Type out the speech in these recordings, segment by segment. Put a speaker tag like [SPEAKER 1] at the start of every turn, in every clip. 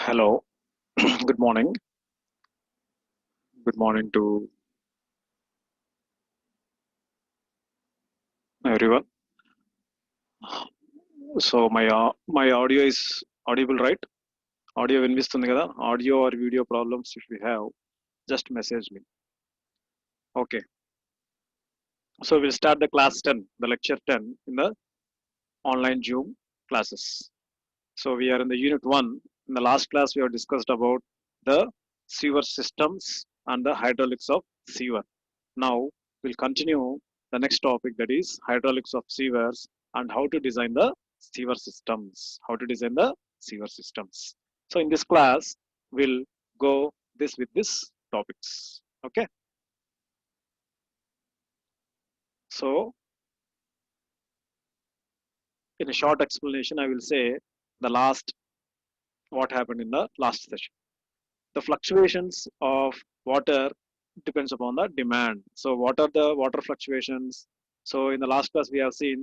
[SPEAKER 1] Hello, good morning. Good morning to everyone. So my audio is audible, right? Audio వినిపిస్తుంది కదా? Audio or video problems if you have, just message me. Okay. So we'll start the class 10, the lecture 10 in the online Zoom classes. So we are in the unit 1. In the last class we have discussed about the sewer systems and the hydraulics of sewer. Now we'll continue the next topic, that is hydraulics of sewers and how to design the sewer systems. How to design the sewer systems. So in this class we'll go this with this topics. Okay. So in a short explanation, I will say what happened in the last session. The fluctuations of water depends upon the demand. So what are the water fluctuations? So in the last class we have seen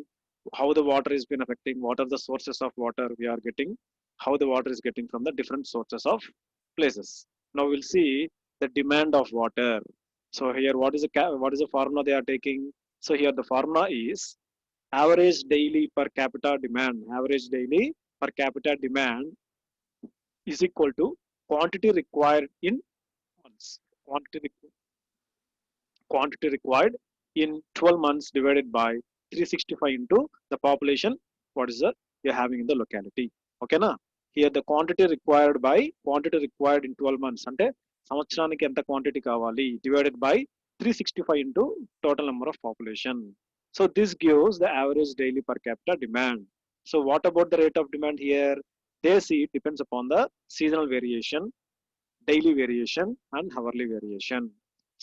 [SPEAKER 1] how the water is been affecting, what are the sources of water we are getting, how the water is getting from the different sources of places. Now we'll see the demand of water. So here what is the formula they are taking? So here the formula is average daily per capita demand. Average daily per capita demand is equal to quantity required in months. Quantity required in 12 months divided by 365 into the population what is the you're having in the locality. Okay na? Here the quantity required in 12 months ante సంవత్సరానికి ఎంత quantity కావాలి divided by 365 into total number of population. So this gives the average daily per capita demand. So what about the rate of demand here? They see it depends upon the seasonal variation, daily variation and hourly variation.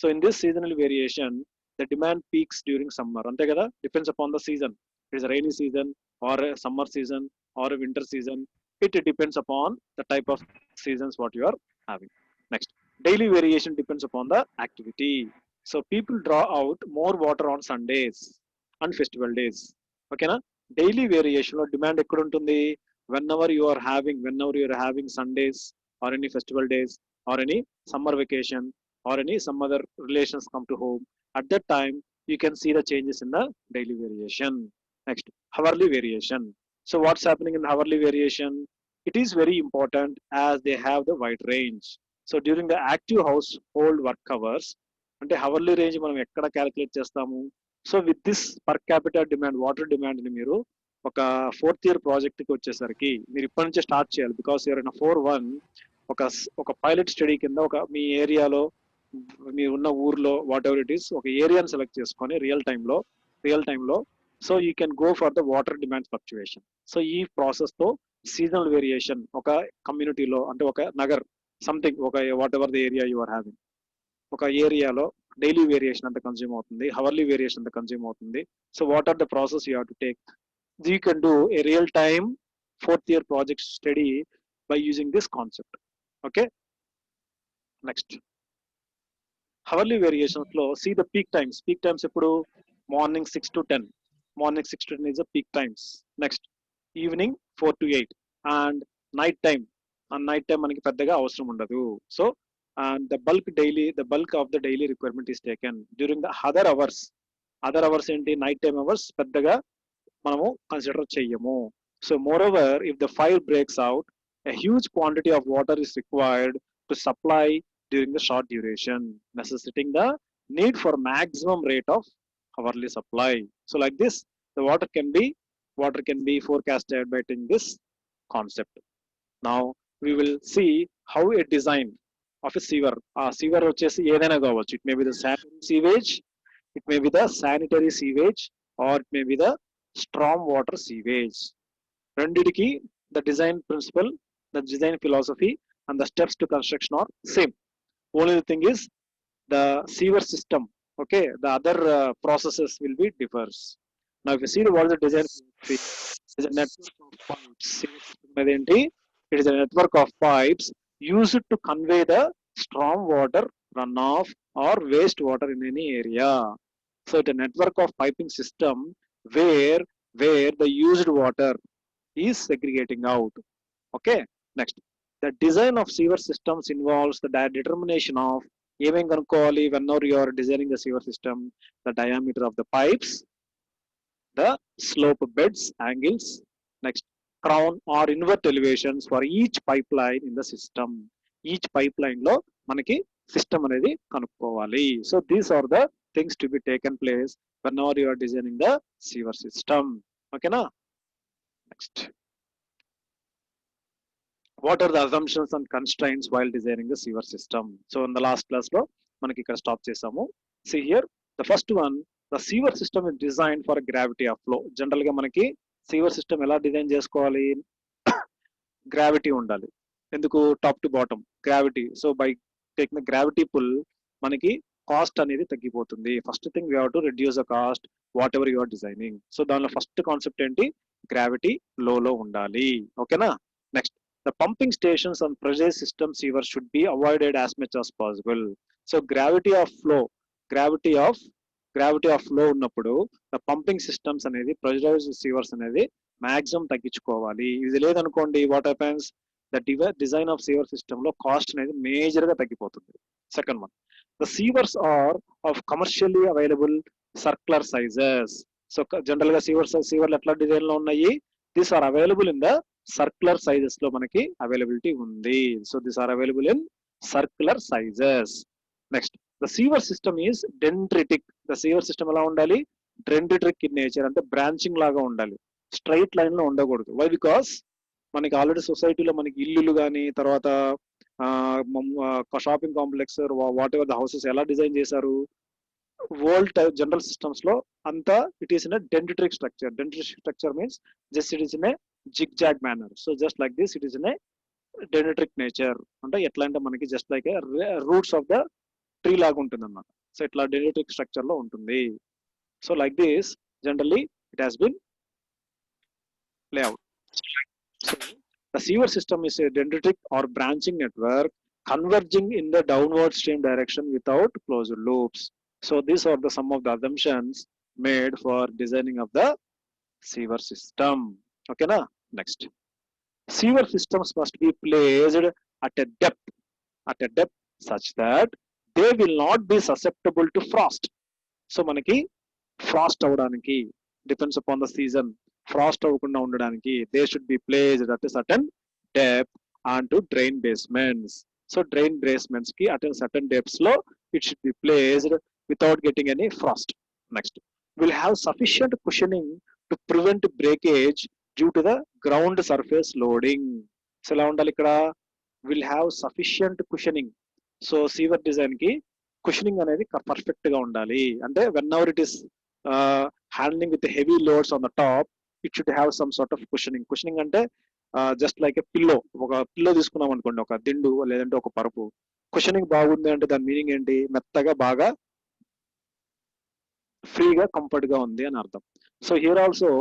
[SPEAKER 1] So in this seasonal variation, the demand peaks during summer. Ante kada? Depends upon the season. It is a rainy season or a summer season or a winter season. It depends upon the type of seasons what you are having. Next, daily variation depends upon the activity. So people draw out more water on Sundays and festival days. Okay na? Daily variation or demand ekkada untundi? Whenever you are having Sundays or any festival days or any summer vacation or any some other relations come to home, at that time you can see the changes in the daily variation. Next, hourly variation. So what's happening in the hourly variation? It is very important as they have the wide range. So during the active household work hours, అంటే hourly range మనం ఎక్కడ calculate చేస్తాము? So with this per capital demand water demand ని మీరు ఒక 4th year project కి వచ్చేసరికి మీరు ఇప్పటి నుంచే స్టార్ట్ చేయాలి. బికాస్ యూఆర్ ఇన్ 4-1 ఒక పైలట్ స్టడీ కింద ఒక మీ ఏరియాలో మీరు ఉన్న ఊర్లో వాట్ ఎవర్ ఇట్ ఈస్ ఒక ఏరియాని సెలెక్ట్ చేసుకొని రియల్ టైంలో so you can go for the water demand fluctuation. So ఈ ప్రాసెస్ తో సీజనల్ వేరియేషన్ ఒక కమ్యూనిటీలో అంటే ఒక నగర్ సంథింగ్ ఒక whatever the area you are having ఒక ఏరియాలో డైలీ వేరియేషన్ అంత కన్జ్యూమ్ అవుతుంది, హవర్లీ వేరియేషన్ అంత కన్జ్యూమ్ అవుతుంది. So what are the process you have to take? You can do a real time 4th year project study by using this concept. Okay. Next, hourly variations lo see the peak times eppudu morning 6 to 10 is the peak times. Next, evening 4 to 8 and night time manaki peddaga avasaram undadu. So and the bulk of the daily requirement is taken during the other hours enti night time hours peddaga మనము consider చెయ్యము. So moreover if the fire breaks out a huge quantity of water is required to supply during the short duration, necessitating the need for maximum rate of hourly supply. So like this the water can be forecasted by taking this concept. Now we will see how a design of a sewer వచ్చేసి ఏదైనా కావచ్చు. It may be the sanitary sewage or it may be the storm water sewage. Rendidiki the design principle, the design philosophy and the steps to construction are same. Only the thing is the sewer system, okay, the other processes will be differs. Now if you see what is the design, it is a network of pipes. It is a network of pipes used to convey the storm water, runoff or waste water in any area. So it's a network of piping system where where the used water is segregating out. Okay, next, the design of sewer systems involves the determination of even kanukovali whenever you are designing the sewer system, the diameter of the pipes, the slope beds angles, next, crown or invert elevations for each pipeline in the system. Each pipeline లో మనకి system అనేది కనుక్కోవాలి. So these are the things to be taken place whenever you are designing the sewer system. ఓకేనా? Next, what are the assumptions and constraints while designing the sewer system? So in the last class lo manaki ikkada stop chesamu. See here, the first one, the sewer system is designed for a gravity of flow. General ga manaki sewer system ela design chesukovali, gravity undali. Enduku top to bottom gravity. So by taking the gravity pull manaki cost అనేది తగ్గిపోతుంది. First thing we have to reduce the cost whatever you are designing. So దానిలో first concept ఏంటి, gravity లో ఉండాలి. ఓకేనా? Next, the pumping stations and pressure system sewers should be avoided as much as possible. So gravity of flow ఉన్నప్పుడు the pumping systems అనేది pressurized sewers అనేది maximum తగ్గించుకోవాలి. ఇది లేదనుకోండి, what happens, the design of sewer system లో cost అనేది major గా తగ్గిపోతుంది. Second one, the sewers are of commercially available circular sizes. So general గా సీవర్లు ఎట్లా డిజైన్ లో ఉన్నాయి, these are available in the circular sizes లో మనకి అవైలబిలిటీ ఉంది. So this are available in circular sizes. Next, the sewer system is dendritic. The sewer system ఎలా ఉండాలి, dendritic in nature, అంటే బ్రాంచింగ్ లాగా ఉండాలి, స్ట్రైట్ లైన్ లో ఉండకూడదు. వై, బికాస్ మనకి ఆల్రెడీ సొసైటీలో మనకి ఇల్లులు కానీ తర్వాత shopping complex whatever the houses ఎలా డిజైన్ చేశారు, వరల్డ్ టైప్ జనరల్ సిస్టమ్స్ లో అంతా it is in dendritic structure. Dendritic structure means just it is in a zigzag manner. So just like this, it is in a dendritic nature. అంటే ఎట్లా అంటే మనకి just like roots of the tree లాగా ఉంటుంది అన్నమాట. So ఇట్లా dendritic structure లో ఉంటుంది. So like this generally it has been layout. So the sewer system is a dendritic or branching network converging in the downward stream direction without closed loops. So these are the some of the assumptions made for designing of the sewer system. Okay na? Next, sewer systems must be placed at a depth such that they will not be susceptible to frost. So manaki frost avvadaniki depends upon the season. Frost avvakunda undadaniki they should be placed at a certain depth onto drain basements. So drain basements ki at a certain depths lo it should be placed without getting any frost. Next, will have sufficient cushioning to prevent breakage due to the ground surface loading. So ఎలా ఉండాలి ఇక్కడ, will have sufficient cushioning. So severe design కి cushioning అనేది perfect గా ఉండాలి. అంటే when ever it is handling with heavy loads on the top, it should have some sort of cushioning. Cushioning అంటే just like ఏ pillow. ఒక pillow తీసుకున్నాం అనుకోండి, ఒక దిండు లేదంటే ఒక పరుపు, కుషనింగ్ బాగుంది అంటే దాని మీనింగ్ ఏంటి, మెత్తగా బాగా ఫ్రీగా కంఫర్ట్ గా ఉంది అని అర్థం. So here also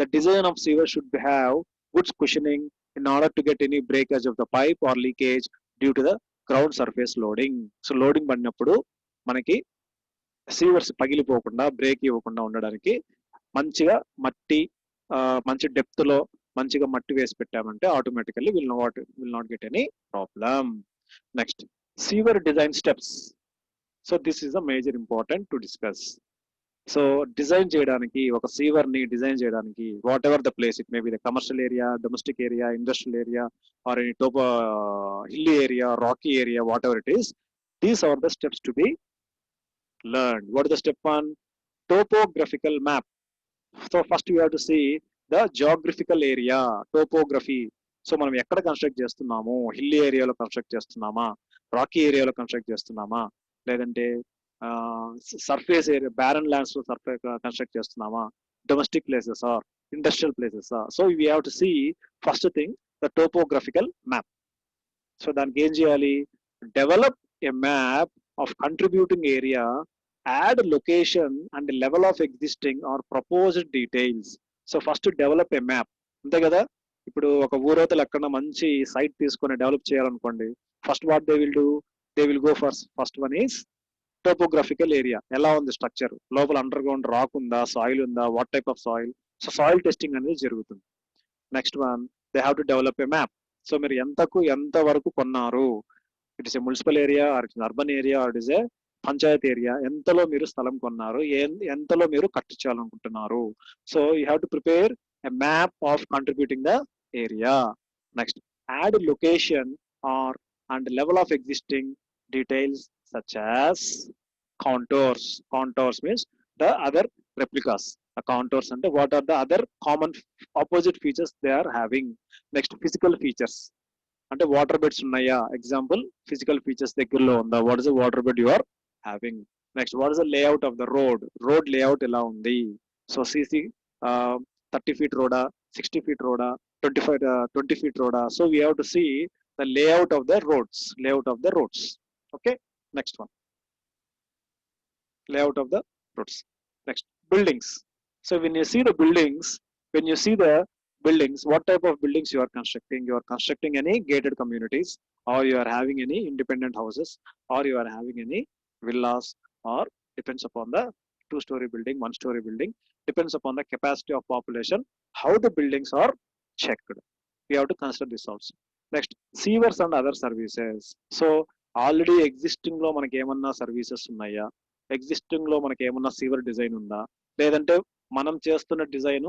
[SPEAKER 1] the design of sewer should have good cushioning in order to get any breakage of the pipe or leakage due to the ground surface loading. So loading పడినప్పుడు మనకి సీవర్స్ పగిలిపోకుండా break ఇవ్వకుండా ఉండడానికి మంచిగా మట్టి మంచి depth లో మంచిగా మట్టి వేసి పెట్టామంటే automatically will not get any problem. Next, sewer design steps. So this is a major important to discuss. So design చేయడానికి ఒక సీవర్ ని డిజైన్ చేయడానికి whatever the place, it may be the commercial area, domestic area, industrial area or any hilly area, rocky area, whatever it is, these are the steps to be learn. What is the step one, topographical map. So first you have to see the geographical area, topography. So మనం ఎక్కడ construct చేస్తున్నాము, hilly ఏరియాలో construct చేస్తున్నామా, Rocky ఏరియాలో construct చేస్తున్నామా, లేదంటే surface area barren lands లో construct చేస్తున్నామా, domestic places or industrial places. So we have to see first thing the topographical map. So దానికి ఏం చేయాలి, develop a map of contributing area, add location and level of existing or proposed details. So first develop a map, అంతే కదా. ఇప్పుడు ఒక ఊరవతలు ఎక్కడ మంచి సైట్ తీసుకొని డెవలప్ చేయాలనుకోండి, first what they will do, they will go first one is topographical area. ఎలా ఉంది స్ట్రక్చర్, లోపల అండర్ గ్రౌండ్ రాక్ ఉందా, సాయిల్ ఉందా, what type of soil. So soil testing అనేది జరుగుతుంది. Next one, they have to develop a map. So మీరు ఎంత వరకు కొన్నారు, it is a municipal area or it is urban area or it is a panchayat area, ఎంతలో మీరు స్థలం కొన్నారు, ఎంతలో మీరు కట్టించాలనుకుంటున్నారు. So you have to prepare a map of contributing the area. Next, add location or and level of existing details such as contours. Contours means the other replicas. The contours అంటే what are the other common opposite features they are having. Next, physical features అంటే water beds ఉన్నాయా, example physical features దగ్గరలో ఉందా, what is the water bed you are having. Next, what is the layout of the road layout ఎలా ఉంది. So CC 30 feet రోడా, 60 feet రోడా, 20 feet రోడా. So we have to see the layout of the roads. Okay, next one, layout of the roads. Next, buildings. So when you see the buildings, what type of buildings you are constructing? You are constructing any gated communities, or you are having any independent houses, or you are having any villas, or depends upon the 2-story building, 1-story building, depends upon the capacity of population, how the buildings are checked. We have to consider this also. Next, sewers and other services. So already existing లో మనకి ఏమన్నా services ఉన్నాయా, existing లో మనకి ఏమన్నా severe design ఉందా, లేదంటే మనం చేస్తున్న డిజైన్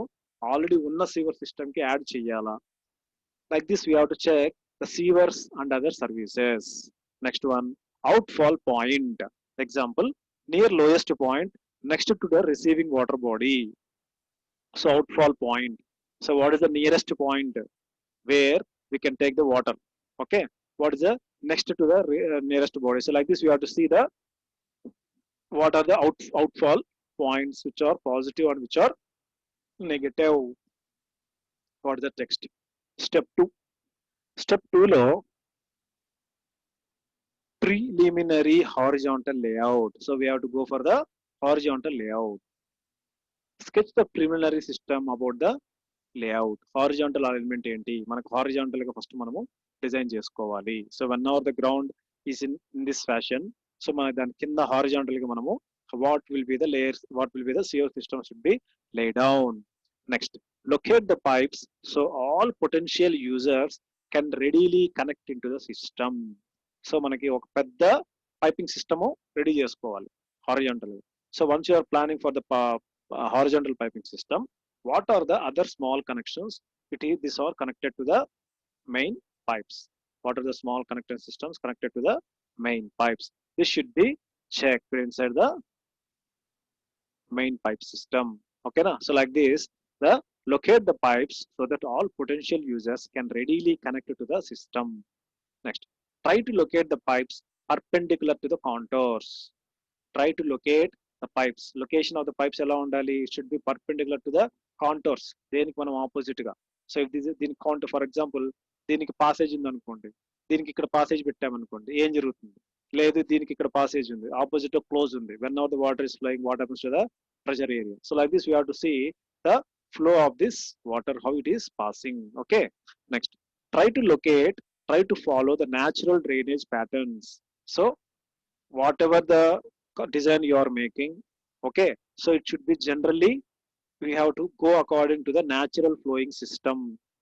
[SPEAKER 1] ఆల్రెడీ ఉన్న సీవర్ సిస్టమ్ కి యాడ్ చేయాలా. Like this we have to check the sewers and other services. Next one, outfall point. Example, near lowest point next to the receiving water body. So outfall point. So what is the nearest point where we can take the water. Okay, what is the next to the nearest body. So like this we have to see the what are the outfall points which are positive and which are negative. What is the text? Step 2 లో preliminary horizontal layout. So we have to go for the horizontal layout. Sketch the preliminary system about the layout. Horizontal alignment ఏంటి, మనకు horizontal గా first మనము design చేసుకోవాలి. So one our the ground is in this fashion. So మన దాని కింద horizontal గా మనము what will be the layers, what will be the sewer system should be lay down. Next, locate the pipes so all potential users can readily connect in to the system. So మనకి ఒక పెద్ద piping system ready చేసుకోవాలి horizontal. So once you are planning for the horizontal piping system, what are the other small connections? These are connected to the main pipes. What are the small connecting systems connected to the main pipes? This should be checked inside the main pipe system. Okay na? So like this, the locate the pipes so that all potential users can readily connect to the system. Next, try to locate the pipes perpendicular to the contours. Try to locate the pipes. Location of the pipes ఎలా ఉండాలి, it should be perpendicular to the contours. దేనికి మనం opposite గా. So if దీనికి contour, for example దీనికి passage ఉంది అనుకోండి, దీనికి ఇక్కడ పాసేజ్ పెట్టామనుకోండి, ఏం జరుగుతుంది, లేదు దీనికి ఇక్కడ పాసేజ్ ఉంది, ఆపోజిట్ క్లోజ్ ఉంది, when our the water is flowing what happens to the pressure area. So like this we have to see the flow of this water, how it is passing. Okay, next, try to follow the natural drainage patterns. So whatever the design you are making, okay, so it should be generally we have to go according to the natural flowing system.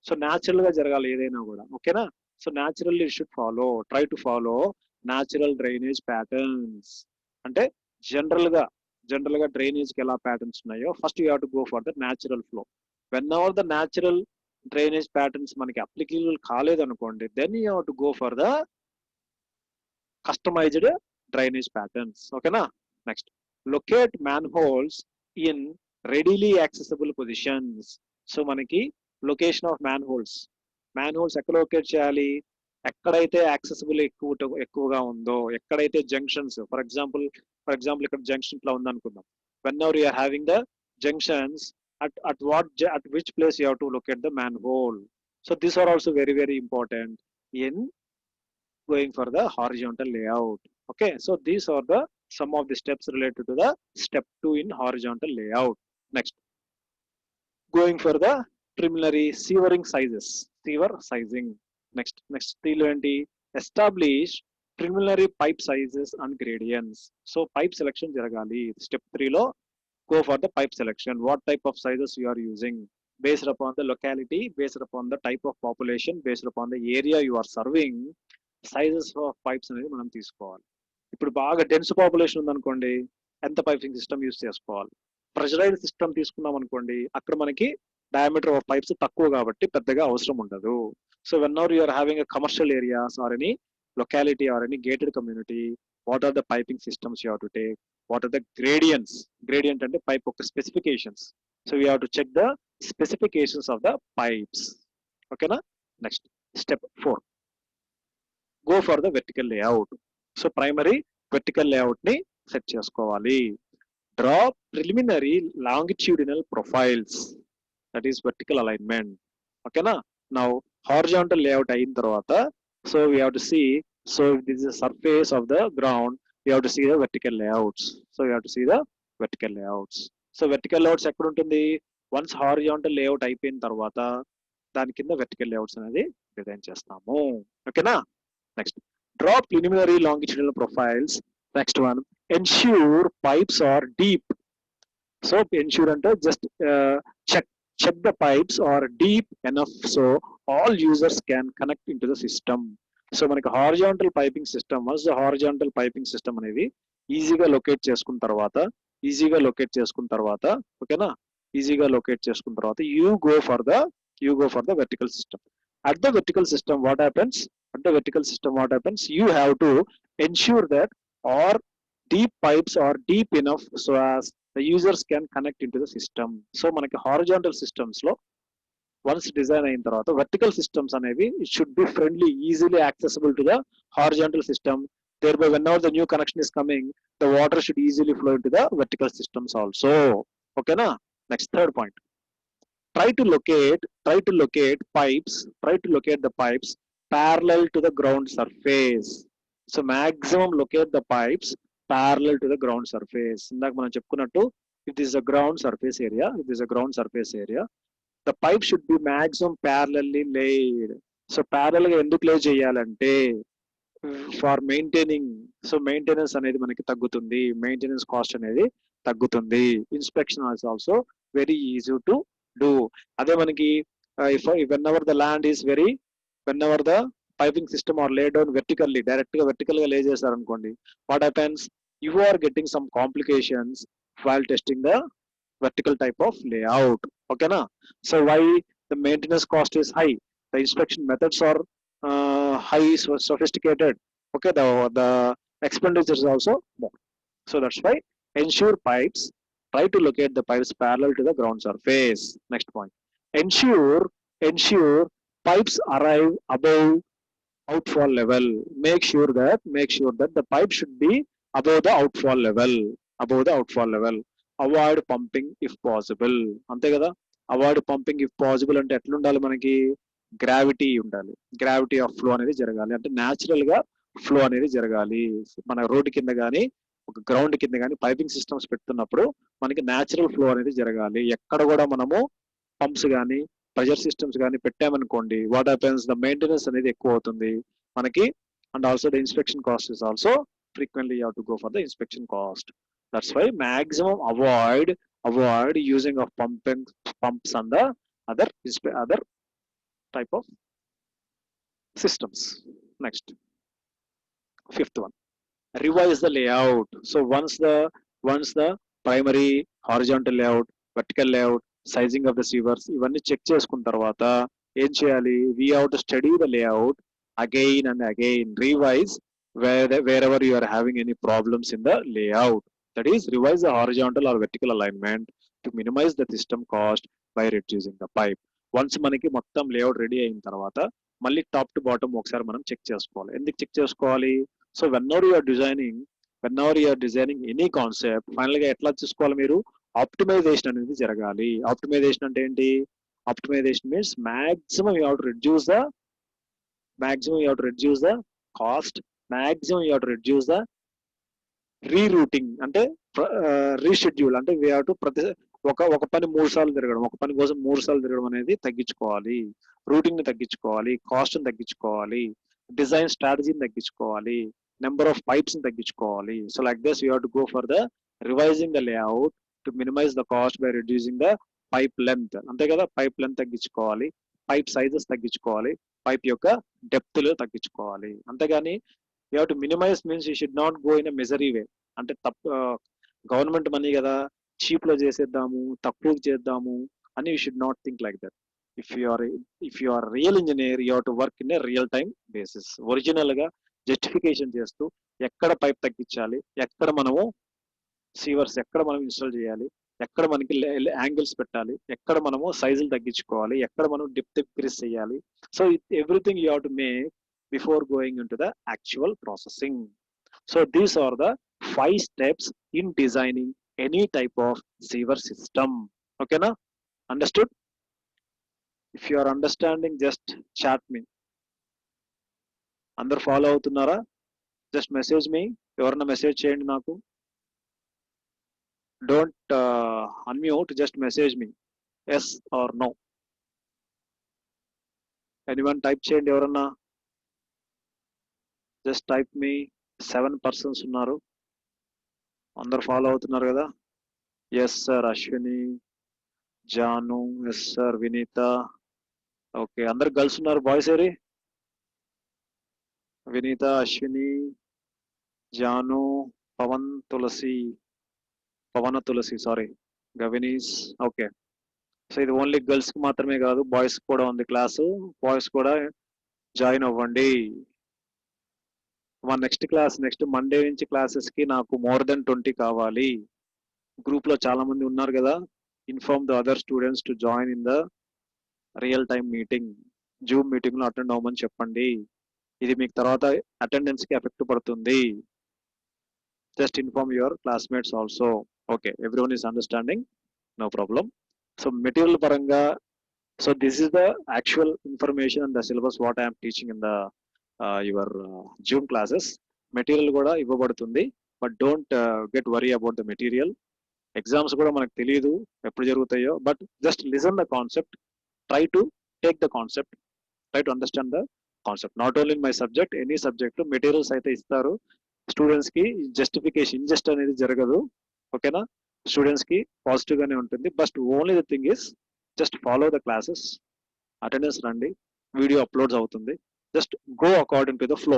[SPEAKER 1] So natural గా జరగాలి ఏదైనా కూడా. ఓకేనా? So naturally it should follow, try to follow natural drainage patterns. అంటే general గా drainage కి ఎలా patterns ఉన్నాయో first you have to go for the natural flow. When our the natural drainage patterns మనకి అప్లికేబుల్ కాలేదనుకోండి, then you have to go for the customized drainage patterns. ఓకేనా? Next, locate manholes in readily accessible positions. So మనకి location of manholes ఎక్కడ locate చేయాలి, ఎక్కడైతే accessible ఎక్కువగా ఉందో, ఎక్కడైతే జంక్షన్స్, ఫర్ ఎగ్జాంపుల్ ఇక్కడ జంక్షన్ ఇట్లా ఉందనుకుందాం. Whenever you're having the junctions, at which place you have to locate the manhole. So these are also very very important in going for the horizontal layout. Okay, so these are the some of the steps related to the step 2 in horizontal layout. Next, going for the preliminary sewer sizing. Next 3 establish preliminary pipe sizes and gradients. So pipe selection జరగాలి. Step 3 లో go for the pipe selection. What type of sizes you are using based upon the locality, based upon the type of population, based upon the area you are serving, sizes of pipes అనేది మనం తీసుకోవాలి. ఇప్పుడు బాగా dense population ఉందనుకోండి, ఎంత piping system use చేసుకోవాలి. Pressurise system తీసుకున్నాం అనుకోండి, అక్కడ మనకి డయామీటర్ ఆఫ్ పైప్స్ తక్కువ కాబట్టి పెద్దగా అవసరం ఉండదు. So whenever you are having a commercial areas or any locality or any gated community, what are the piping systems you have to take, what are the gradients, gradient and the pipe specifications. So we have to check the specifications of the pipes. Okay na? Next, step 4, go for the vertical layout. So primary vertical layout ni set chesukovali. Draw preliminary longitudinal profiles, that is vertical alignment. Okay na? Now horizontal layout ayin tarvata, so we have to see, so if this is the surface of the ground, we have to see the vertical layouts. So we have to see the vertical layouts. So vertical layouts ఎక్కడ ఉంటుంది, once horizontal layout అయిపోయిన తర్వాత దాని కింద vertical layouts అనేది design చేస్తాము. ఓకేనా? Next, draw preliminary longitudinal profiles. Next one, ensure pipes are deep. So ensure అంటే just check the pipes are deep enough so all users can connect into the system. So మనకి horizontal piping system, once the horizontal piping system అనేది ఈజీగా locate చేసుకున్న తర్వాత ఓకేనా, ఈజీగా locate చేసుకున్న తర్వాత you go for the vertical system. At the vertical system what happens, you have to ensure that our deep pipes are deep enough so as the users can connect into the system. So మనకి horizontal systems లో once design అయిన తర్వాత vertical systems అనేవి it should be friendly, easily accessible to the horizontal system. thereby whenever the new connection is coming, the water should easily flow into the vertical systems also. Okay na? Next, third point, try to locate the pipes parallel to the ground surface. So maximum locate the pipes parallel to the ground surface. ఇందాక మనం చెప్పుకున్నట్టు, if this is a ground surface area, the pipe should be maximum parallelly laid. So parallel గా ఎందుకు లే చేయాలంటే for maintaining, so maintenance అనేది మనకి తగ్గుతుంది, మెయింటెనెన్స్ కాస్ట్ అనేది తగ్గుతుంది. Inspection is also very easy to do. అదే మనకి whenever the piping system are laid down vertically, direct గా vertical గా లే చేశారనుకోండి, what happens, you are getting some complications while testing the vertical type of layout. Okay na? So why the maintenance cost is high, the inspection methods are high, sophisticated. Okay, the expenditure is also more. So that's why ensure pipes, try to locate the pipes parallel to the ground surface. Next point, ensure pipes arrive above outfall level. Make sure that the pipe should be above the outfall level. Avoid pumping if possible. అంతే కదా, avoid pumping if possible అంటే ఎట్లుండాలి, మనకి gravity ఉండాలి, gravity of flow అనేది జరగాలి, అంటే natural గా flow అనేది జరగాలి. మన రోడ్డు కింద కానీ ఒక గ్రౌండ్ కింద కానీ పైపింగ్ సిస్టమ్స్ పెడుతున్నప్పుడు మనకి న్యాచురల్ ఫ్లో అనేది జరగాలి. ఎక్కడ కూడా మనము పంప్స్ కానీ ప్రెషర్ సిస్టమ్స్ కానీ పెట్టామనుకోండి, వాట్ హ్యాపెన్స్, ద మెయింటెనెన్స్ అనేది ఎక్కువ అవుతుంది మనకి, and also the inspection cost is also frequently you have to go for the inspection cost. That's why maximum avoid using of pumps and the other type of systems. Next, fifth one, revise the layout. So once the primary horizontal layout, vertical layout, sizing of the sewers ఇవన్నీ check చేసుకున్న తర్వాత ఏం చేయాలి, we have to study the layout again and again, revise wherever you are having any problems in the layout. That is, revise the horizontal or vertical alignment to minimize the system cost by reducing the pipe. Once మనకి మొత్తం layout ready అయిన తర్వాత మళ్ళీ top to bottom ఒకసారి మనం check చేసుకోవాలి. ఎందుకు check చేసుకోవాలి, so whenever you are designing any concept, final గా ఎట్లా చూసుకోవాలి, మీరు ఆప్టిమైజేషన్ అనేది జరగాలి. ఆప్టిమైజేషన్ అంటే ఏంటి, optimisation means maximum you have to reduce the cost, maximum you have to reduce the rerouting, అంటే రీషెడ్యూల్, అంటే we have to ఒక పని 3 సార్లు తిరగడం, ఒక పని కోసం 3 సార్లు తిరగడం అనేది తగ్గించుకోవాలి, రూటింగ్ ని తగ్గించుకోవాలి, కాస్ట్ ని తగ్గించుకోవాలి, డిజైన్ స్ట్రాటజీని తగ్గించుకోవాలి, నెంబర్ ఆఫ్ పైప్స్ ని తగ్గించుకోవాలి. So like this you have to go for the revising the layout to minimize the cost by reducing the pipe length. అంతే కదా, పైప్ లెంత్ తగ్గించుకోవాలి, పైప్ సైజెస్ తగ్గించుకోవాలి, పైప్ యొక్క డెప్త్లు తగ్గించుకోవాలి. అంతేగాని you have to minimize means you should not go in a misery way. అంటే government money కదా, చీప్ లో చేసేద్దాము, తక్కువ చేద్దాము అని you should not think like that. If you are real engineer, you have to work in a real time basis. Original గా justification చేస్తూ ఎక్కడ పైప్ తగ్గించాలి, ఎక్కడ మనము సీవర్స్ ఎక్కడ మనం ఇన్స్టాల్ చేయాలి, ఎక్కడ మనకి యాంగిల్స్ పెట్టాలి, ఎక్కడ మనము సైజులు తగ్గించుకోవాలి, ఎక్కడ మనం డెప్త్ ఇంక్రీజ్ చేయాలి. So everything you have to make before going in to the actual processing. So these are the 5 steps in designing any type of sewer system. Okay na? Understood? If you are understanding, just chat me. అందరు follow అవుతున్నారా? Just message me. ఎవరన్నా message చేయండి నాకు. Don't unmute, just message me yes or no. Anyone type చేయండి ఎవరన్నా. Just type మీ. 7 persons ఉన్నారు. అందరు follow అవుతున్నారు కదా? Yes sir Ashwini, Janu, yes sir Vineetha. Okay, అందరు గర్ల్స్ ఉన్నారు. బాయ్స్ ఏరి? వినీత, అశ్విని, జాను, పవన్ తులసి, సారీ, గవినీస్. ఓకే, సో ఇది ఓన్లీ గర్ల్స్ కి మాత్రమే కాదు, బాయ్స్ కూడా ఉంది క్లాసు. బాయ్స్ కూడా జాయిన్ అవ్వండి. మా నెక్స్ట్ మండే నుంచి క్లాసెస్ కి నాకు మోర్ దెన్ 20 కావాలి. గ్రూప్ లో చాలా మంది ఉన్నారు కదా. Inform the other students to join in the real time meeting. Zoom meeting లో అటెండ్ అవ్వమని చెప్పండి. ఇది మీకు తర్వాత అటెండెన్స్ కి ఎఫెక్ట్ పడుతుంది. Just inform your classmates also. Okay, everyone is understanding, no problem. So material పరంగా, so this is the actual information and the syllabus what I'm teaching in the your Zoom classes. Material కూడా ఇవ్వబడుతుంది, but don't get worry about the material. Exams కూడా మనకు తెలియదు ఎప్పుడు జరుగుతాయో, but just listen the concept, try to take the concept, try to understand the concept. Not only in my subject, any subject materials అయితే ఇస్తారు. Students కి justification, ఇంజస్ట్ అనేది జరగదు. ఓకేనా? స్టూడెంట్స్ కి పాజిటివ్ గానే ఉంటుంది. But only the thing is just follow the classes, attendance రండి, వీడియో అప్లోడ్స్ అవుతుంది. Just go according to the flow.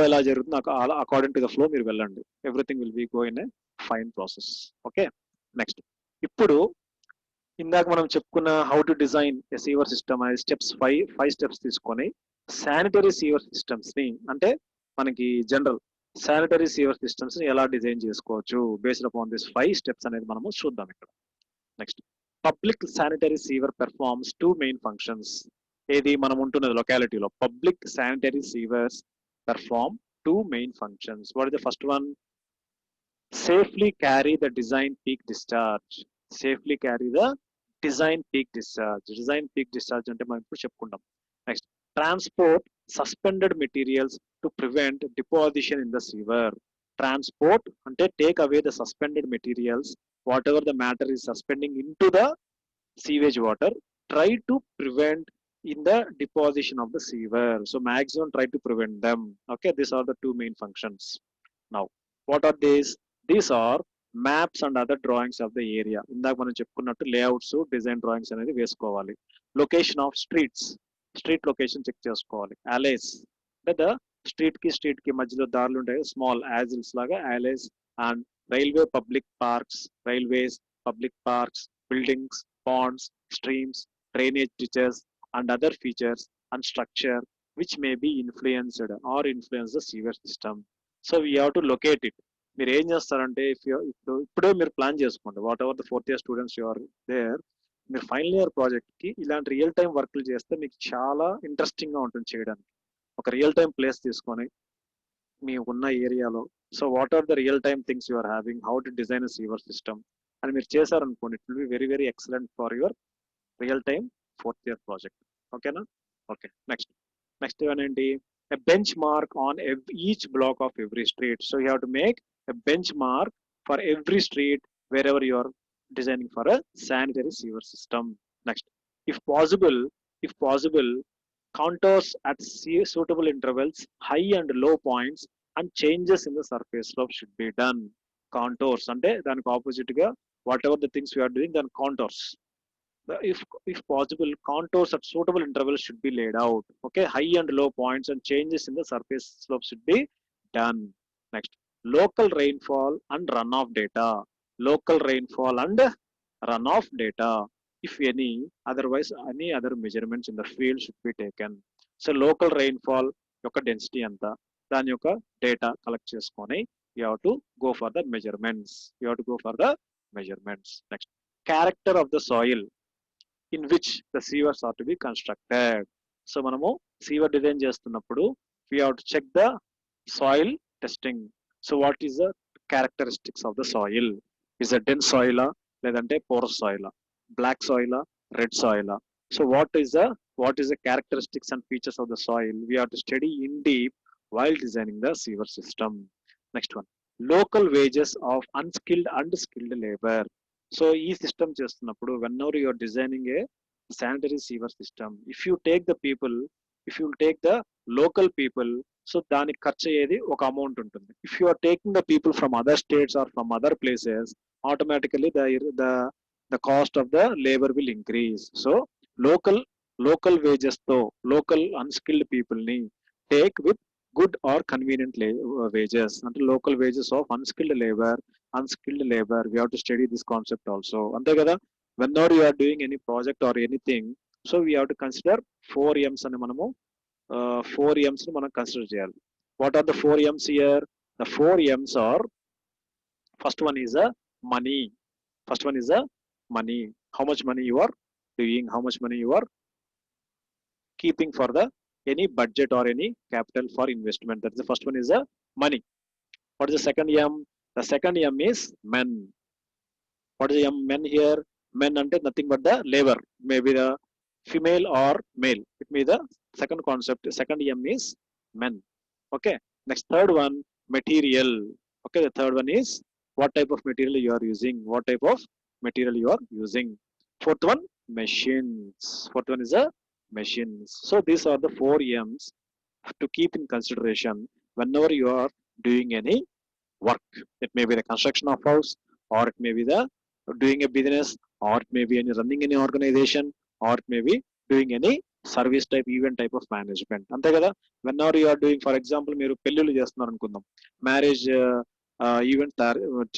[SPEAKER 1] ఎలా జరుగుతుంది అకార్డింగ్ టు ద ఫ్లో మీరు వెళ్ళండి. Everything will be go in a fine process. Okay, next. ఇప్పుడు ఇందాక మనం చెప్పుకున్న how to design a severe system అనేది స్టెప్స్ 5 స్టెప్స్ తీసుకొని శానిటరీ సీవర్ సిస్టమ్స్ ని, అంటే మనకి జనరల్ శానిటరీ సీవర్ సిస్టమ్స్ ని ఎలా డిజైన్ చేసుకోవచ్చు బేస్డ్ అపాన్ దిస్ 5 స్టెప్స్ అనేది మనము చూద్దాం ఇక్కడ. Next, public sanitary sewer performs 2 main functions. ఏది మనం ఉంటున్నది లొకాలిటీలో. Public sanitary sewers perform 2 main functions. What is the first one? Safely carry the design peak discharge. Safely carry the design peak discharge. Design peak discharge అంటే మనం ఇప్పుడు చెప్పుకుంటాం. Next, transport suspended materials to prevent deposition in the sewer. Transport అంటే take away the suspended materials, whatever the matter is suspending into the sewage water, try to prevent in the deposition of the sewer. So maximum try to prevent them. Okay, these are the 2 main functions. Now what are these? These are maps and other drawings of the area. ఇందాక మనం చెప్పుకున్నట్టు layouts, design drawings అనేది వేసుకోవాలి. Location of street location check చేసుకోవాలి. అలేస్ అంటే street కి మధ్యలో దారులు ఉంటాయి, స్మాల్ యాజిల్స్ లాగా alleys. And railway public parks, buildings, ponds, streams, drainage ditches and other features and structure which may be influenced or influence the sewer system. So we have to locate it. మీరు ఏం చేస్తారంటే ఇప్పుడే మీరు plan చేసుకోండి. Whatever the 4th year students you are there, మీరు final year project కి ఇలాంటి real time వర్క్లు చేస్తే మీకు చాలా ఇంట్రెస్టింగ్ గా ఉంటుంది చేయడానికి. ఒక రియల్ టైం ప్లేస్ తీసుకొని మీ ఉన్న ఏరియాలో, so what are the real time things you are having, how to design a sewer system అని మీరు చేశారనుకోండి, it will be very very excellent for your real time 4th year project. ఓకేనా? Okay, next ఏంటి? a benchmark on each block of every street. So you have to make a benchmark for every street wherever you are designing for a sanitary sewer system. Next, if possible, contours at suitable intervals, high and low points, and changes in the surface slope should be done. Contours అంటే దానికి opposite గా whatever the things we are doing దాని contours. If possible, contours at suitable intervals should be laid out. Okay, high and low points and changes in the surface slope should be done. Next, local rainfall and runoff data. Local rainfall and runoff data, if any. Otherwise, any other measurements in the field should be taken. So local rainfall యొక్క density అంతా దాని యొక్క data collect చేసుకొని you have to go for the measurements. You have to go for the measurements. Next, character of the soil in which the sewers are to be constructed. So మనము sewer design చేస్తున్నప్పుడు we have to check the soil testing. So what is the characteristics of the soil? Is it dense soil లేదంటే porous soil, black soil, red soil? So what is the characteristics and features of the soil? We have to study in deep while designing the sewer system. Next one, local wages of unskilled and skilled labor. So ఈ system చేస్తున్నప్పుడు whenever you are designing a sanitary sewer system, if you take the local people, సో దానికి ఖర్చు అయ్యేది ఒక amount ఉంటుంది. If you are taking the people from other states or from other places, automatically the cost of the labour will increase. So local wages తో local unskilled people ని take with good or convenient wages. అంటే local wages of unskilled labor, we have to study this concept also. అంతే కదా, whenever you are doing any project or anything, so we have to consider 4 M's అని మనము 4 M's ని మనం consider చేయాలి. What are the 4 M's here? The 4 M's are, first one is money. How much money you are doing, how much money you are keeping for the any budget or any capital for investment. That's the first one is money. What is the second M? The second M is men. What is the M? Men here. Men ante nothing but the labor, maybe the female or male. It may the second concept. Second M is men. Okay. Next, third one, material. Okay. The third one is what type of material you are using. Fourth one, machines. Fourth one is machines. So these are the 4 M's to keep in consideration whenever you are doing any work. It may be the construction of house, or it may be the doing a business, or it may be any running any organization, or it may be doing any service type, event type of management. అంతే కదా, whenever you are doing, for example, మీరు పెళ్ళిళ్ళు చేస్తున్నారు అనుకుందాం, marriage event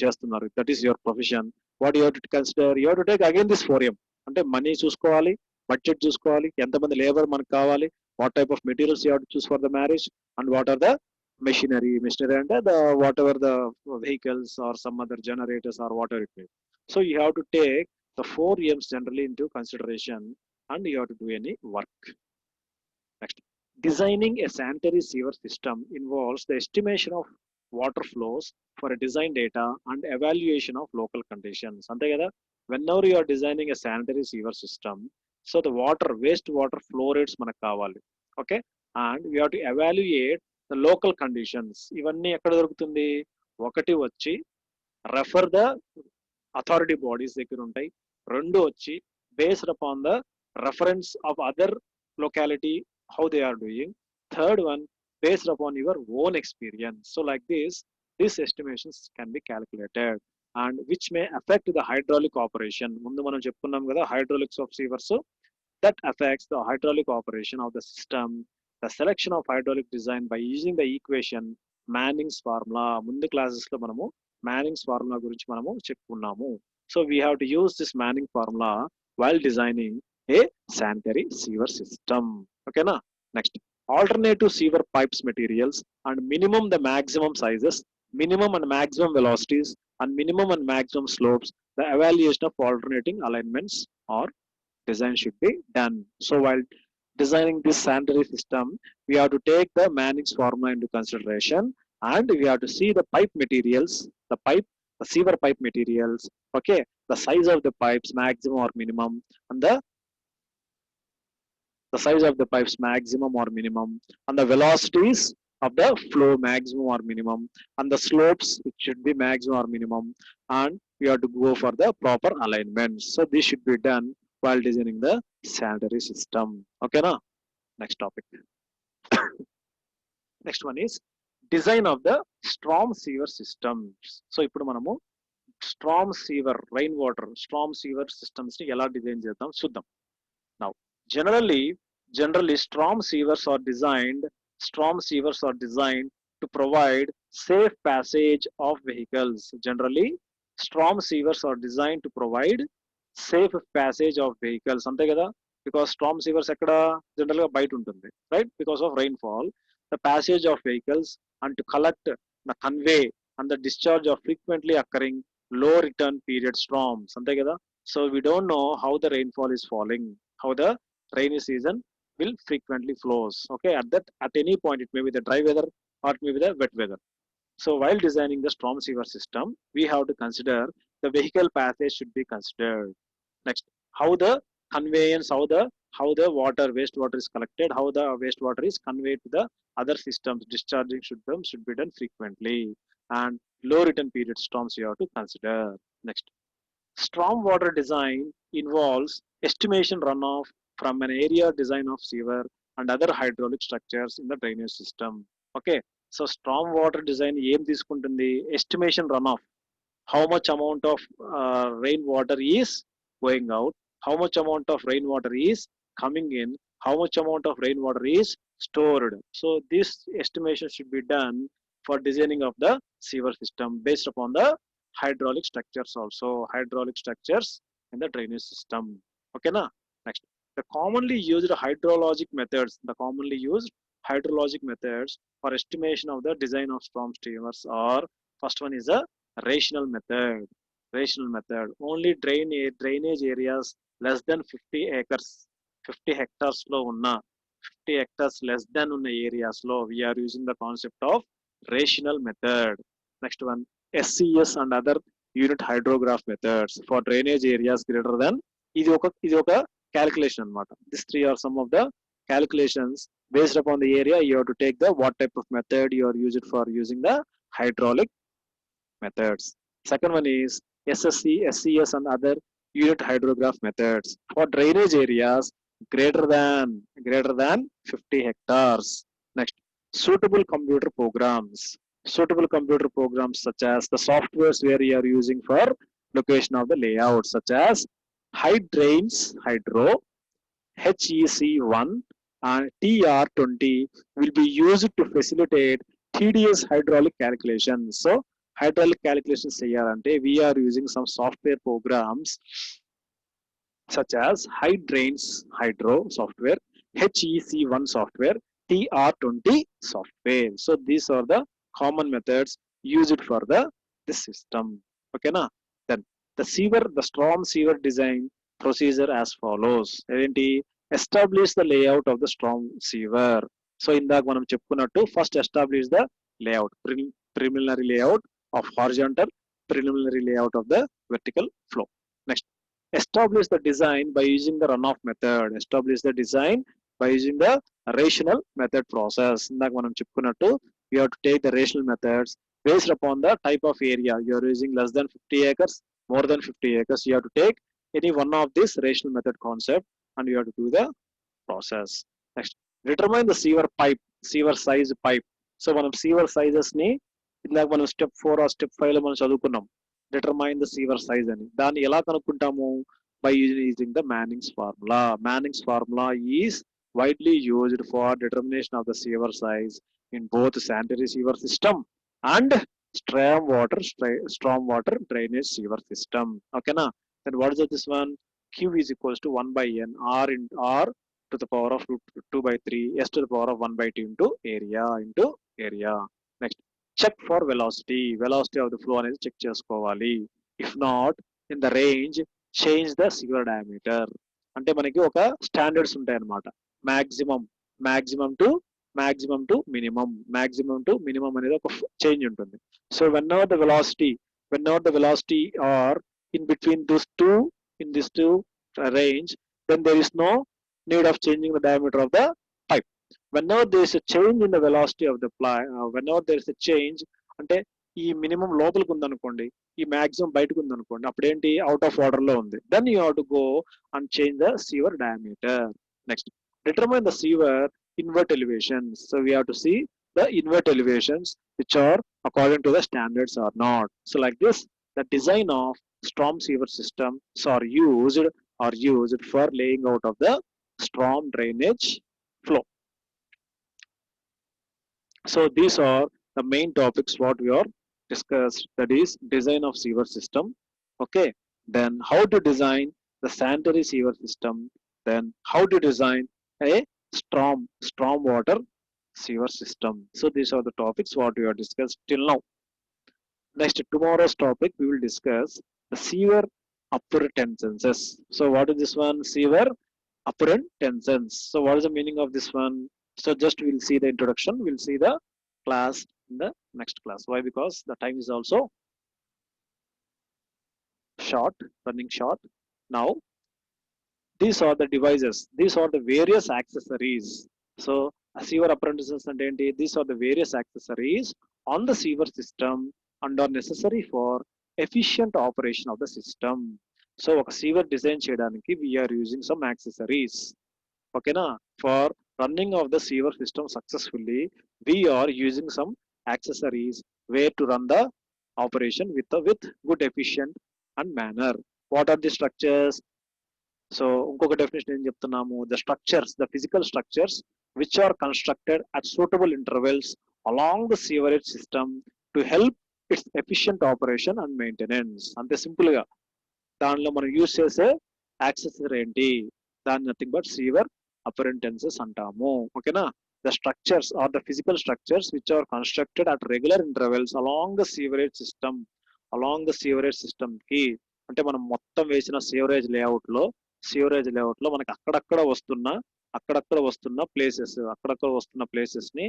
[SPEAKER 1] చేస్తున్నారు, that is your profession. What you have to consider? You have to take again this 4 M. అంటే money చూసుకోవాలి, budget చూసుకోవాలి, ఎంతమంది లేబర్ మనకు కావాలి, what type of materials you have to choose for the marriage, and what are the machinery అంటే the whatever the vehicles or some other generators or whatever it may. So you have to take the 4 M's generally into consideration and you have to do any work. Next, designing a sanitary sewer system involves the estimation of water flows for a design data and evaluation of local conditions. అంతే కదా, whenever you are designing a sanitary sewer system, so the waste water flow rates మనకు కావాలి. Okay, and we have to evaluate the local conditions. ఇవన్నీ ఎక్కడ దొరుకుతుంది? ఒకటి వచ్చి refer the authority bodies దగ్గర ఉంటాయి, రెండు వచ్చి based upon the reference of other locality how they are doing, third one based upon your own experience. So like this, these estimations can be calculated and which may affect the hydraulic operation. ముందు మనం చెప్పుకున్నాం కదా hydraulics of sewers, that affects the hydraulic operation of the system. The selection of hydraulic design by using the equation Manning's formula. ముందు classes లో మనము Manning's formula గురించి మనము చెప్పుకున్నాము. So we have to use this Manning formula while designing a sanitary sewer system. Okay na? Next, alternative sewer pipes materials and minimum the maximum sizes, minimum and maximum velocities, and minimum and maximum slopes. The evaluation of alternating alignments or design should be done. So while designing this sanitary system, we have to take the Manning's formula into consideration and we have to see the pipe materials, the sewer pipe materials, okay, the size of the pipes maximum or minimum, and the size of the pipes maximum or minimum, and the velocities of the flow maximum or minimum, and the slopes which should be maximum or minimum, and we have to go for the proper alignments. So this should be done while designing the sanitary system. Okay na? Next topic. Next one is design of the storm severe systems. So ఇప్పుడు మనము storm severe rain water storm severe systems ని ఎలా design చేద్దాం చూద్దాం. Now, generally, strong sewers are designed to provide safe passage of vehicles. Generally, storm sewers are designed to provide safe passage of vehicles. Ante kada, because storm sewers ekkada generally ga bite untundi, right? Because of rainfall, the passage of vehicles and to collect the convey and the discharge of frequently occurring low return period storms. Ante kada. So we don't know how the rainfall is falling, how the rainy season will frequently flows. Okay, at any point it may be the dry weather or it may be the wet weather. So while designing the storm sewer system, we have to consider the vehicle passage should be considered. Next, how the conveyance, how the wastewater is collected, how the wastewater is conveyed to the other systems. Discharging should be done frequently, and low return period storms you have to consider. Next, stormwater design involves estimation runoff from an area design of sewer and other hydraulic structures in the drainage system. Okay, so stormwater design ఏం తీసుకుంటుంది? Estimation runoff, how much amount of rainwater is going out, how much amount of rainwater is coming in, how much amount of rainwater is stored. So this estimation should be done for designing of the sewer system based upon the hydraulic structures, also hydraulic structures in the drainage system. Okay na. Next, the commonly used hydrologic methods for estimation of the design of storm sewers are, first one is a rational method. Only drainage areas less than 50 acres 50 hectares lo unna 50 hectares less than unna areas lo we are using the concept of rational method. Next one, SCS and other unit hydrograph methods for drainage areas greater than, ఇది ఒక calculation anamata. These three are some of the calculations based upon the area. You have to take the what type of method you are used for using the hydraulic methods. Second one is SSC, SCS and other unit hydrograph methods for drainage areas greater than 50 hectares. Next, suitable computer programs such as the softwares where you are using for location of the layout, such as Hydrains Hydro, HEC1 and TR20 will be used to facilitate tedious hydraulic calculations. So hydraulic calculations cheyalante we are using some software programs such as Hydrains Hydro software, HEC1 software, TR20 software. So these are the common methods used for this system. Okay na. Then the storm sewer design procedure as follows. Establish the layout of the storm sewer. So ఇందాక మనం చెప్పుకున్నట్టు first establish the layout, preliminary layout of horizontal, preliminary layout of the vertical flow. Next, establish the design by using the runoff method. Establish the design by using the rational method process. ఇందాక మనం చెప్పుకున్నట్టు you have to take the rational methods based upon the type of area. You are using less than 50 acres, more than 50 acres. You have to take any one of this rational method concept and you have to do the process. Next, determine the sewer size pipe. So మనం sewer sizes ని ఇందాక మనం step 4 or step 5 లో మనం చదువుకున్నాం. Determine the sewer size అని. దాన్ని ఎలా కనుక్కుంటాము? By using the Manning's formula. Manning's formula is widely used for determination of the sewer size in both sanitary sewer system and stormwater drainage sewer system. Okay na. Then what is this one? Q is equals to 1 by n r to the power of 2 by 3 s to the power of 1 by 2 into area. Next, check for velocity of the flow అనేది check చేసుకోవాలి. If not, in the range, change the sewer diameter. అంటే మనకి ఒక standards ఉంటాయి అన్నమాట. maximum to minimum అనేది ఒక change ఉంటుంది. So whenever the velocity are in between these two range, then there is no need of changing the diameter of the pipe. Whenever there is a change in the velocity of the whenever there is a change, అంటే ఈ minimum లోపలికి ఉందనుకోండి, ఈ maximum బయటకు ఉందనుకోండి, అప్పుడు ఏంటి out of order లో ఉంది. Then you have to go and change the sewer diameter. Next, determine the sewer invert elevation. So we have to see the invert elevations which are according to the standards or not. So like this, the design of storm sewer systems are used for laying out of the storm drainage flow. So these are the main topics what we are discussed. That is design of sewer system. Okay. Then how to design the sanitary sewer system. Then how to design a storm water sewer system. So these are the topics what we have discussed till now. Next, tomorrow's topic we will discuss the sewer appurtenances. So what is this one? Sewer appurtenances. So what is the meaning of this one? So just we'll see the introduction. We'll see the class in the next class. Why? Because the time is also short, running short. Now these are the devices. These are the various accessories. So a sewer apprentices and these are the various accessories on the sewer system and are necessary for efficient operation of the system. So a sewer design cheyadaniki we are using some accessories. Okay na? For running of the sewer system successfully, we are using some accessories where to run the operation with good efficient and manner. What are the structures? So ఇంకొక definition ఏం చెప్తున్నాము, the structures, the physical structures which are constructed at suitable intervals along the sewerage system to help its efficient operation and maintenance. అంతే simple గా. దానిలో మనం use చేసే accessory ఏంటి? దాన్ని నథింగ్ బట్ సీవర్ అపరెంటెన్సెస్ అంటాము. ఓకేనా? The structures are the physical structures which are constructed at regular intervals along the sewerage system. Along the sewerage system కి అంటే మనం మొత్తం వేసిన సీవరేజ్ లేఅవుట్ లో మనకి అక్కడక్కడ వస్తున్న ప్లేసెస్ ని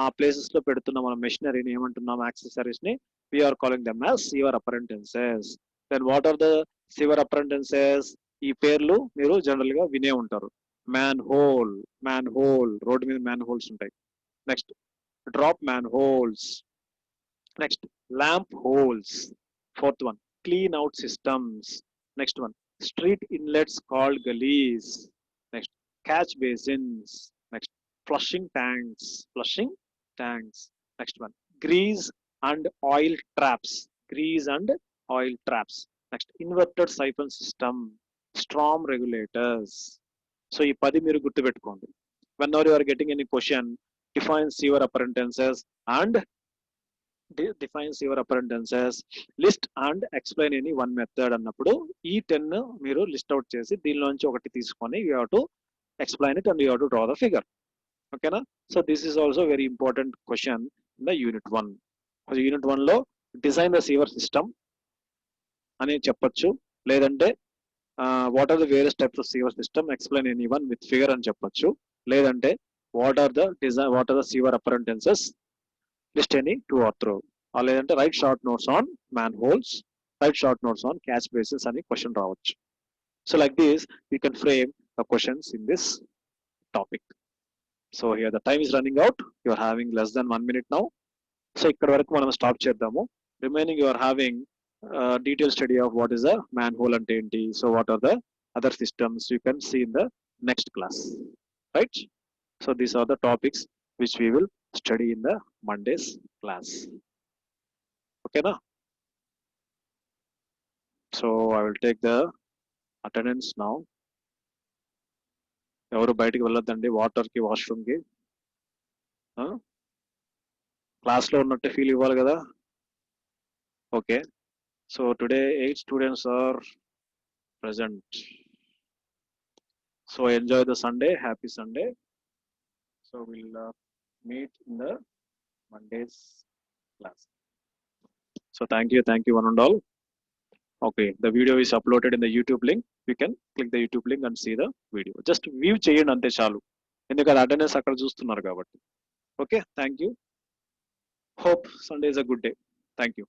[SPEAKER 1] ఆ ప్లేసెస్ లో పెడుతున్న మన మెషినరీని ఏమంటున్నాం? యాక్సెసరీస్ ని we're calling them as sewer appurtenances. Then what are the sewer appurtenances? ఈ పేర్లు మీరు జనరల్ గా వినే ఉంటారు. మ్యాన్ హోల్, రోడ్డు మీద మ్యాన్ హోల్స్ ఉంటాయి. Next drop manholes. Next lamp holes. Fourth one clean out systems. Next one, street inlets called gullies. Next, catch basins. Next, flushing tanks. Next one, grease and oil traps. Next, inverted siphon system, storm regulators. So ఈ 10 మీరు గుర్తు పెట్టుకోండి. Whenever you are getting any question, define sewer appurtenances and defines your appurtenances, list and explain any one method అన్నప్పుడు ఈ 10 మీరు list out చేసి దీనిలోంచి ఒకటి తీసుకొని you have to explain it and you have to draw the figure. ఓకేనా? So this is also very important question in the unit 1. Unit 1 లో design the sewer system అని చెప్పొచ్చు, లేదంటే what are the various types of sewer system, explain any one with figure అని చెప్పొచ్చు, లేదంటే what are the sewer appurtenances, list any 2 or 3, or లేదంటే write short notes on man holes, right short notes on catch basins అని question రావచ్చు. So like this you can frame the questions in this topic. So here the time is running out. You are having less than 1 minute now. సో ఇక్కడ వరకు మనం stop చేద్దాము. Remaining you are having detail study of what is the manhole అంటే ఏంటి, so what are the other systems you can see in the next class, right? So these are the topics which we will study in the Monday's class. Okay na? So I will take the attendance now. ఎవరు బయటికి వెళ్ళొద్దండి, water కి, washroom కి. Class లో ఉన్నట్టు feel ఇవ్వాలి కదా. Okay, so today 8 students are present. So enjoy the Sunday, happy Sunday. So we'll meet in the Monday's class. So thank you one and all. Okay, the video is uploaded in the YouTube link. You can click the YouTube link and see the video. Just view చేయండి అంతే చాలు, ఎందుకంటే attendance అక్కడ చూస్తున్నారు కాబట్టి. Okay, thank you. Hope Sunday is a good day. Thank you.